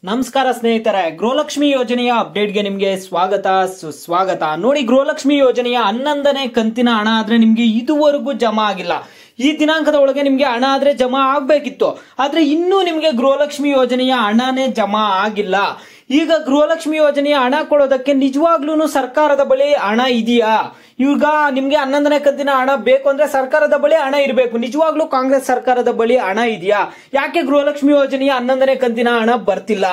ನಮಸ್ಕಾರ ಸ್ನೇಹಿತರೆ, ಗೃಹಲಕ್ಷ್ಮಿ ಯೋಜನೆಯ ಅಪ್ಡೇಟ್ಗೆ ನಿಮಗೆ ಸ್ವಾಗತ ಸುಸ್ವಾಗತ. ನೋಡಿ, ಗೃಹಲಕ್ಷ್ಮಿ ಯೋಜನೆಯ 11ನೇ ಕಂತಿನ ಹಣ ಆದ್ರೆ ನಿಮ್ಗೆ ಇದುವರೆಗೂ ಜಮಾ ಆಗಿಲ್ಲ. ಈ ದಿನಾಂಕದ ಒಳಗೆ ನಿಮ್ಗೆ ಹಣ ಆದ್ರೆ ಜಮಾ ಆಗ್ಬೇಕಿತ್ತು, ಆದ್ರೆ ಇನ್ನೂ ನಿಮ್ಗೆ ಗೃಹಲಕ್ಷ್ಮಿ ಯೋಜನೆಯ ಹಣನೇ ಜಮಾ ಆಗಿಲ್ಲ. ಈಗ ಗೃಹಲಕ್ಷ್ಮಿ ಯೋಜನೆಯ ಹಣ ಕೊಡೋದಕ್ಕೆ ನಿಜವಾಗ್ಲೂ ಸರ್ಕಾರದ ಬಳಿ ಹಣ ಇದೆಯಾ? ಈಗ ನಿಮ್ಗೆ 11ನೇ ಕಂತಿನ ಹಣ ಬೇಕು ಅಂದ್ರೆ ಸರ್ಕಾರದ ಬಳಿ ಹಣ ಇರಬೇಕು. ನಿಜವಾಗ್ಲೂ ಕಾಂಗ್ರೆಸ್ ಸರ್ಕಾರದ ಬಳಿ ಹಣ ಇದೆಯಾ? ಯಾಕೆ ಗೃಹಲಕ್ಷ್ಮಿ ಯೋಜನೆಯ 11ನೇ ಕಂತಿನ ಹಣ ಬರ್ತಿಲ್ಲ?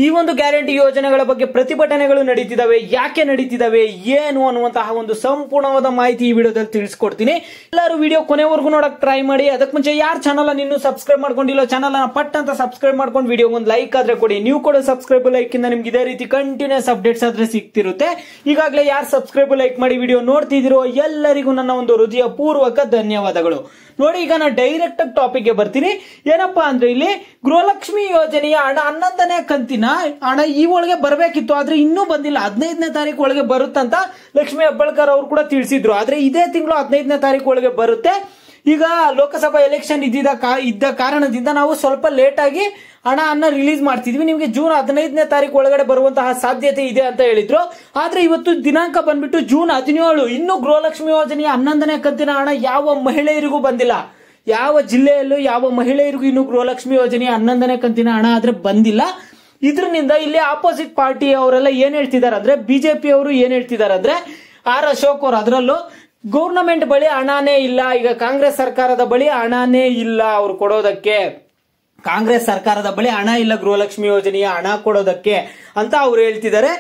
ಈ ಒಂದು ಗ್ಯಾರಂಟಿ ಯೋಜನೆಗಳ ಬಗ್ಗೆ ಪ್ರತಿಭಟನೆಗಳು ನಡೀತಿದಾವೆ. ಯಾಕೆ ನಡೀತಿದಾವೆ, ಏನು ಅನ್ನುವಂತಹ ಒಂದು ಸಂಪೂರ್ಣವಾದ ಮಾಹಿತಿ ಈ ವಿಡಿಯೋದಲ್ಲಿ ತಿಳಿಸ್ಕೊಡ್ತೀನಿ. ಎಲ್ಲರೂ ವಿಡಿಯೋ ಕೊನೆವರೆಗೂ ನೋಡಕ್ ಟ್ರೈ ಮಾಡಿ. ಅದಕ್ಕೆ ಮುಂಚೆ ಯಾರು ಚಾನಲ್ ಇನ್ನೂ ಸಬ್ಸ್ಕ್ರೈಬ್ ಮಾಡ್ಕೊಂಡಿಲ್ಲ, ಚಾನಲ್ ಪಟ್ ಅಂತ ಸಬ್ಸ್ಕ್ರೈಬ್ ಮಾಡ್ಕೊಂಡು ವಿಡಿಯೋ ಒಂದು ಲೈಕ್ ಆದ್ರೆ ಕೊಡಿ. ನೀವು ಕೊಡೋ ಸಬ್ಸ್ಕ್ರೈಬ್ ಲೈಕ್ ಇಂದ ನಿಮ್ಗೆ ಇದೇ ರೀತಿ ಕಂಟಿನ್ಯೂಸ್ ಅಪ್ಡೇಟ್ಸ್ ಆದ್ರೆ ಸಿಗ್ತಿರುತ್ತೆ. ಈಗಾಗಲೇ ಯಾರು ಸಬ್ಸ್ಕ್ರೈಬ್ ಲೈಕ್ ಮಾಡಿ ವಿಡಿಯೋ ನೋಡ್ತಿದಿರೋ ಎಲ್ಲರಿಗೂ ನನ್ನ ಒಂದು ಹೃದಯ ಪೂರ್ವಕ ಧನ್ಯವಾದಗಳು. ನೋಡಿ, ಈಗ ನಾನು ಡೈರೆಕ್ಟ್ ಆಗಿ ಟಾಪಿಕ್ ಗೆ ಬರ್ತೀನಿ. ಏನಪ್ಪಾ ಅಂದ್ರೆ, ಇಲ್ಲಿ ಗೃಹಲಕ್ಷ್ಮಿ ಯೋಜನೆಯ ಹಣ 11ನೇ ಕಂತಿನ ಹಣ ಈ ಒಳಗೆ ಬರಬೇಕಿತ್ತು, ಆದ್ರೆ ಇನ್ನೂ ಬಂದಿಲ್ಲ. 15ನೇ ತಾರೀಕು ಒಳಗೆ ಬರುತ್ತಂತ ಲಕ್ಷ್ಮಿ ಹೆಬ್ಬಾಳ್ಕರ್ ಅವರು ಕೂಡ ತಿಳಿಸಿದ್ರು. ಆದ್ರೆ ಇದೇ ತಿಂಗಳು 15ನೇ ತಾರೀಕು ಒಳಗೆ ಬರುತ್ತೆ. ಈಗ ಲೋಕಸಭಾ ಎಲೆಕ್ಷನ್ ಇದ್ದ ಕಾರಣದಿಂದ ನಾವು ಸ್ವಲ್ಪ ಲೇಟ್ ಆಗಿ ಹಣ ರಿಲೀಸ್ ಮಾಡ್ತಿದ್ವಿ. ನಿಮಗೆ ಜೂನ್ 15ನೇ ತಾರೀಕು ಒಳಗಡೆ ಬರುವಂತಹ ಸಾಧ್ಯತೆ ಇದೆ ಅಂತ ಹೇಳಿದ್ರು. ಆದ್ರೆ ಇವತ್ತು ದಿನಾಂಕ ಬಂದ್ಬಿಟ್ಟು ಜೂನ್ 17. ಇನ್ನು ಗೃಹಲಕ್ಷ್ಮಿ ಯೋಜನೆಯ 11ನೇ ಕಂತಿನ ಹಣ ಯಾವ ಮಹಿಳೆಯರಿಗೂ ಬಂದಿಲ್ಲ. ಯಾವ ಜಿಲ್ಲೆಯಲ್ಲೂ ಯಾವ ಮಹಿಳೆಯರಿಗೂ ಇನ್ನು ಗೃಹಲಕ್ಷ್ಮಿ ಯೋಜನೆಯ 11ನೇ ಕಂತಿನ ಹಣ ಆದ್ರೆ ಬಂದಿಲ್ಲ. ಇದ್ರಿಂದ ಇಲ್ಲಿ ಆಪೋಸಿಟ್ ಪಾರ್ಟಿ ಅವರೆಲ್ಲ ಏನ್ ಹೇಳ್ತಿದಾರೆ ಅಂದ್ರೆ, ಬಿಜೆಪಿ ಅವರು ಏನ್ ಹೇಳ್ತಿದಾರೆ ಅಂದ್ರೆ, ಆರ್ ಅಶೋಕ್ ಅವರು ಅದರಲ್ಲೂ ಗೌರ್ನಮೆಂಟ್ ಬಳಿ ಹಣನೇ ಇಲ್ಲ, ಈಗ ಕಾಂಗ್ರೆಸ್ ಸರ್ಕಾರದ ಬಳಿ ಹಣನೇ ಇಲ್ಲ ಅವ್ರು ಕೊಡೋದಕ್ಕೆ. ಕಾಂಗ್ರೆಸ್ ಸರ್ಕಾರದ ಬಳಿ ಹಣ ಇಲ್ಲ ಗೃಹಲಕ್ಷ್ಮಿ ಯೋಜನೆಯ ಹಣ ಕೊಡೋದಕ್ಕೆ ಅಂತ ಅವ್ರು ಹೇಳ್ತಿದ್ದಾರೆ.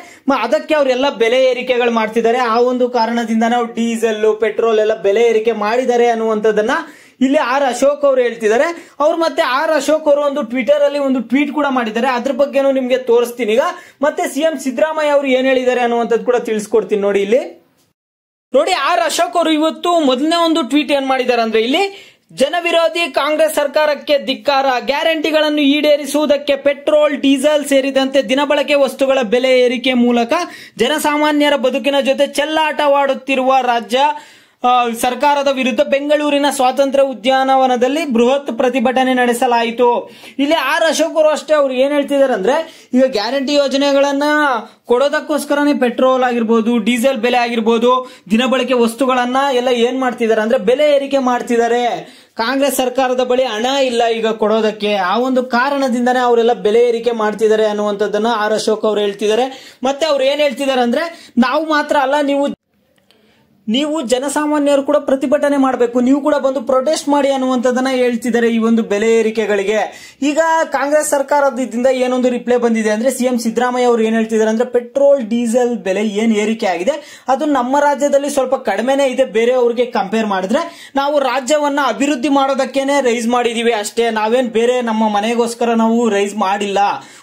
ಅದಕ್ಕೆ ಅವರೆಲ್ಲ ಬೆಲೆ ಏರಿಕೆಗಳು ಮಾಡ್ತಿದ್ದಾರೆ. ಆ ಒಂದು ಕಾರಣದಿಂದ ನಾವು ಡೀಸೆಲ್ ಪೆಟ್ರೋಲ್ ಎಲ್ಲ ಬೆಲೆ ಏರಿಕೆ ಮಾಡಿದ್ದಾರೆ ಅನ್ನುವಂಥದ್ದನ್ನ ಇಲ್ಲಿ ಆರ್ ಅಶೋಕ್ ಅವರು ಹೇಳ್ತಿದ್ದಾರೆ. ಅವ್ರು ಮತ್ತೆ ಆರ್ ಅಶೋಕ್ ಅವರು ಒಂದು ಟ್ವಿಟರ್ ಅಲ್ಲಿ ಒಂದು ಟ್ವೀಟ್ ಕೂಡ ಮಾಡಿದ್ದಾರೆ. ಅದ್ರ ಬಗ್ಗೆನೂ ನಿಮ್ಗೆ ತೋರಿಸ್ತೀನಿ ಈಗ. ಮತ್ತೆ ಸಿಎಂ ಸಿದ್ದರಾಮಯ್ಯ ಅವರು ಏನ್ ಹೇಳಿದ್ದಾರೆ ಅನ್ನುವಂಥದ್ದು ಕೂಡ ತಿಳಿಸ್ಕೊಡ್ತೀನಿ. ನೋಡಿ, ಇಲ್ಲಿ ನೋಡಿ, ಆರ್ ಅಶೋಕ್ ಅವರು ಇವತ್ತು ಮೊದಲನೇ ಒಂದು ಟ್ವೀಟ್ ಏನ್ ಮಾಡಿದ್ದಾರೆ ಅಂದ್ರೆ, ಇಲ್ಲಿ ಜನವಿರೋಧಿ ಕಾಂಗ್ರೆಸ್ ಸರ್ಕಾರಕ್ಕೆ ಧಿಕ್ಕಾರ, ಗ್ಯಾರಂಟಿಗಳನ್ನು ಈಡೇರಿಸುವುದಕ್ಕೆ ಪೆಟ್ರೋಲ್ ಡೀಸೆಲ್ ಸೇರಿದಂತೆ ದಿನಬಳಕೆ ವಸ್ತುಗಳ ಬೆಲೆ ಏರಿಕೆ ಮೂಲಕ ಜನಸಾಮಾನ್ಯರ ಬದುಕಿನ ಜೊತೆ ಚೆಲ್ಲಾಟವಾಡುತ್ತಿರುವ ರಾಜ್ಯ ಸರ್ಕಾರದ ವಿರುದ್ಧ ಬೆಂಗಳೂರಿನ ಸ್ವಾತಂತ್ರ್ಯ ಉದ್ಯಾನವನದಲ್ಲಿ ಬೃಹತ್ ಪ್ರತಿಭಟನೆ ನಡೆಸಲಾಯಿತು. ಇಲ್ಲಿ ಆರ್ ಅಶೋಕ್ ಅವರು ಅಷ್ಟೇ ಅವ್ರು ಏನ್ ಹೇಳ್ತಿದ್ದಾರೆ ಅಂದ್ರೆ, ಈಗ ಗ್ಯಾರಂಟಿ ಯೋಜನೆಗಳನ್ನ ಕೊಡೋದಕ್ಕೋಸ್ಕರನೇ ಪೆಟ್ರೋಲ್ ಆಗಿರ್ಬೋದು, ಡೀಸೆಲ್ ಬೆಲೆ ಆಗಿರ್ಬೋದು, ದಿನಬಳಕೆ ವಸ್ತುಗಳನ್ನ ಎಲ್ಲ ಏನ್ ಮಾಡ್ತಿದ್ದಾರೆ ಅಂದ್ರೆ ಬೆಲೆ ಏರಿಕೆ ಮಾಡ್ತಿದ್ದಾರೆ. ಕಾಂಗ್ರೆಸ್ ಸರ್ಕಾರದ ಬಳಿ ಹಣ ಇಲ್ಲ ಈಗ ಕೊಡೋದಕ್ಕೆ. ಆ ಒಂದು ಕಾರಣದಿಂದನೇ ಅವರೆಲ್ಲ ಬೆಲೆ ಏರಿಕೆ ಮಾಡ್ತಿದ್ದಾರೆ ಅನ್ನುವಂಥದ್ದನ್ನ ಆರ್ ಅಶೋಕ್ ಅವರು ಹೇಳ್ತಿದ್ದಾರೆ. ಮತ್ತೆ ಅವ್ರು ಏನ್ ಹೇಳ್ತಿದ್ದಾರೆ ಅಂದ್ರೆ, ನಾವು ಮಾತ್ರ ಅಲ್ಲ, ನೀವು ಜನಸಾಮಾನ್ಯರು ಕೂಡ ಪ್ರತಿಭಟನೆ ಮಾಡಬೇಕು, ನೀವು ಕೂಡ ಬಂದು ಪ್ರೊಟೆಸ್ಟ್ ಮಾಡಿ ಅನ್ನುವಂಥದ್ದನ್ನ ಹೇಳ್ತಿದ್ದಾರೆ ಈ ಒಂದು ಬೆಲೆ ಏರಿಕೆಗಳಿಗೆ. ಈಗ ಕಾಂಗ್ರೆಸ್ ಸರ್ಕಾರದಿಂದ ಏನೊಂದು ರಿಪ್ಲೈ ಬಂದಿದೆ ಅಂದ್ರೆ, ಸಿಎಂ ಸಿದ್ದರಾಮಯ್ಯ ಅವರು ಏನ್ ಹೇಳ್ತಿದ್ದಾರೆ ಅಂದ್ರೆ, ಪೆಟ್ರೋಲ್ ಡೀಸೆಲ್ ಬೆಲೆ ಏನ್ ಏರಿಕೆ ಆಗಿದೆ ಅದು ನಮ್ಮ ರಾಜ್ಯದಲ್ಲಿ ಸ್ವಲ್ಪ ಕಡಿಮೆನೇ ಇದೆ ಬೇರೆಯವ್ರಿಗೆ ಕಂಪೇರ್ ಮಾಡಿದ್ರೆ. ನಾವು ರಾಜ್ಯವನ್ನ ಅಭಿವೃದ್ಧಿ ಮಾಡೋದಕ್ಕೇನೆ ರೈಸ್ ಮಾಡಿದೀವಿ ಅಷ್ಟೇ, ನಾವೇನ್ ಬೇರೆ ನಮ್ಮ ಮನೆಗೋಸ್ಕರ ನಾವು ರೈಸ್ ಮಾಡಿಲ್ಲ.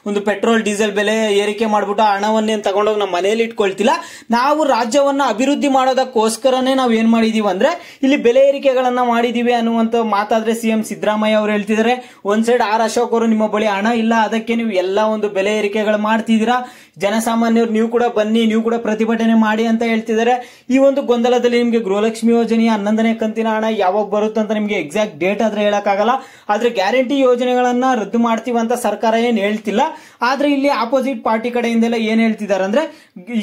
ಒಂದು ಪೆಟ್ರೋಲ್ ಡೀಸೆಲ್ ಬೆಲೆ ಏರಿಕೆ ಮಾಡ್ಬಿಟ್ಟು ಹಣವನ್ನೇನ್ ತಗೊಂಡೋಗಿ ನಮ್ಮ ಮನೆಯಲ್ಲಿ ಇಟ್ಕೊಳ್ತಿಲ್ಲ. ನಾವು ರಾಜ್ಯವನ್ನ ಅಭಿವೃದ್ಧಿ ಮಾಡೋದಕ್ಕೋಸ್ಕರನೇ ನಾವು ಏನ್ ಮಾಡಿದೀವಿ ಅಂದ್ರೆ ಇಲ್ಲಿ ಬೆಲೆ ಏರಿಕೆಗಳನ್ನ ಮಾಡಿದೀವಿ ಅನ್ನುವಂತ ಮಾತಾದ್ರೆ ಸಿಎಂ ಸಿದ್ದರಾಮಯ್ಯ ಅವರು ಹೇಳ್ತಿದ್ದಾರೆ. ಒಂದ್ ಸೈಡ್ ಆರ್ ಅಶೋಕ್ ಅವರು ನಿಮ್ಮ ಬಳಿ ಹಣ ಇಲ್ಲ, ಅದಕ್ಕೆ ನೀವು ಎಲ್ಲ ಒಂದು ಬೆಲೆ ಏರಿಕೆಗಳು ಮಾಡ್ತಿದ್ದೀರಾ, ಜನಸಾಮಾನ್ಯರು ನೀವು ಕೂಡ ಬನ್ನಿ, ನೀವು ಕೂಡ ಪ್ರತಿಭಟನೆ ಮಾಡಿ ಅಂತ ಹೇಳ್ತಿದ್ದಾರೆ. ಈ ಒಂದು ಗೊಂದಲದಲ್ಲಿ ನಿಮ್ಗೆ ಗೃಹಲಕ್ಷ್ಮಿ ಯೋಜನೆಯ 11ನೇ ಕಂತಿನ ಹಣ ಯಾವಾಗ ಬರುತ್ತೆ ಅಂತ ನಿಮ್ಗೆ ಎಕ್ಸಾಕ್ಟ್ ಡೇಟ್ ಆದ್ರೆ ಹೇಳಕ್ಕಾಗಲ್ಲ. ಆದ್ರೆ ಗ್ಯಾರಂಟಿ ಯೋಜನೆಗಳನ್ನ ರದ್ದು ಮಾಡ್ತೀವಂತ ಸರ್ಕಾರ ಏನ್ ಹೇಳ್ತಿಲ್ಲ. ಆದ್ರೆ ಇಲ್ಲಿ ಆಪೋಸಿಟ್ ಪಾರ್ಟಿ ಕಡೆಯಿಂದೆಲ್ಲ ಏನ್ ಹೇಳ್ತಿದ್ದಾರೆ ಅಂದ್ರೆ,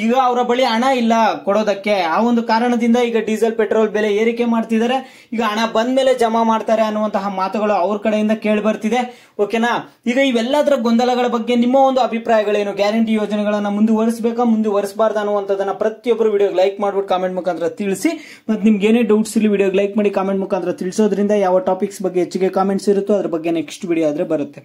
ಈಗ ಅವರ ಬಳಿ ಹಣ ಇಲ್ಲ ಕೊಡೋದಕ್ಕೆ, ಆ ಒಂದು ಕಾರಣದಿಂದ ಈಗ ಡೀಸೆಲ್ ಪೆಟ್ರೋಲ್ ಬೆಲೆ ಏರಿಕೆ ಮಾಡ್ತಿದ್ದಾರೆ. ಈಗ ಹಣ ಬಂದ ಮೇಲೆ ಜಮಾ ಮಾಡ್ತಾರೆ ಅನ್ನುವಂತಹ ಮಾತುಗಳು ಅವ್ರ ಕಡೆಯಿಂದ ಕೇಳಿ ಬರ್ತಿದೆ. ಓಕೆನಾ? ಈಗ ಇವೆಲ್ಲದರ ಗೊಂದಲಗಳ ಬಗ್ಗೆ ನಿಮ್ಮ ಒಂದು ಅಭಿಪ್ರಾಯಗಳೇನು? ಗ್ಯಾರಂಟಿ ಯೋಜನೆಗಳನ್ನ ಮುಂದುವರಿಸಬೇಕಾ, ಮುಂದುವರಿಸಬಾರ್ದು ಅನ್ನುವಂಥದ್ದನ್ನ ಪ್ರತಿಯೊಬ್ಬರು ವಿಡಿಯೋಗೆ ಲೈಕ್ ಮಾಡ್ಬಿಟ್ಟು ಕಾಮೆಂಟ್ ಮುಖಾಂತರ ತಿಳಿಸಿ. ಮತ್ತೆ ನಿಮ್ಗೆ ಏನೇ ಡೌಟ್ಸ್ ಇಲ್ಲಿ ವಿಡಿಯೋಗೆ ಲೈಕ್ ಮಾಡಿ ಕಾಮೆಂಟ್ ಮುಖಾಂತರ ತಿಳಿಸೋದ್ರಿಂದ ಯಾವ ಟಾಪಿಕ್ಸ್ ಬಗ್ಗೆ ಹೆಚ್ಚಿಗೆ ಕಾಮೆಂಟ್ಸ್ ಇರುತ್ತೋ ಅದ್ರ ಬಗ್ಗೆ ನೆಕ್ಸ್ಟ್ ವಿಡಿಯೋ ಆದ್ರೆ ಬರುತ್ತೆ.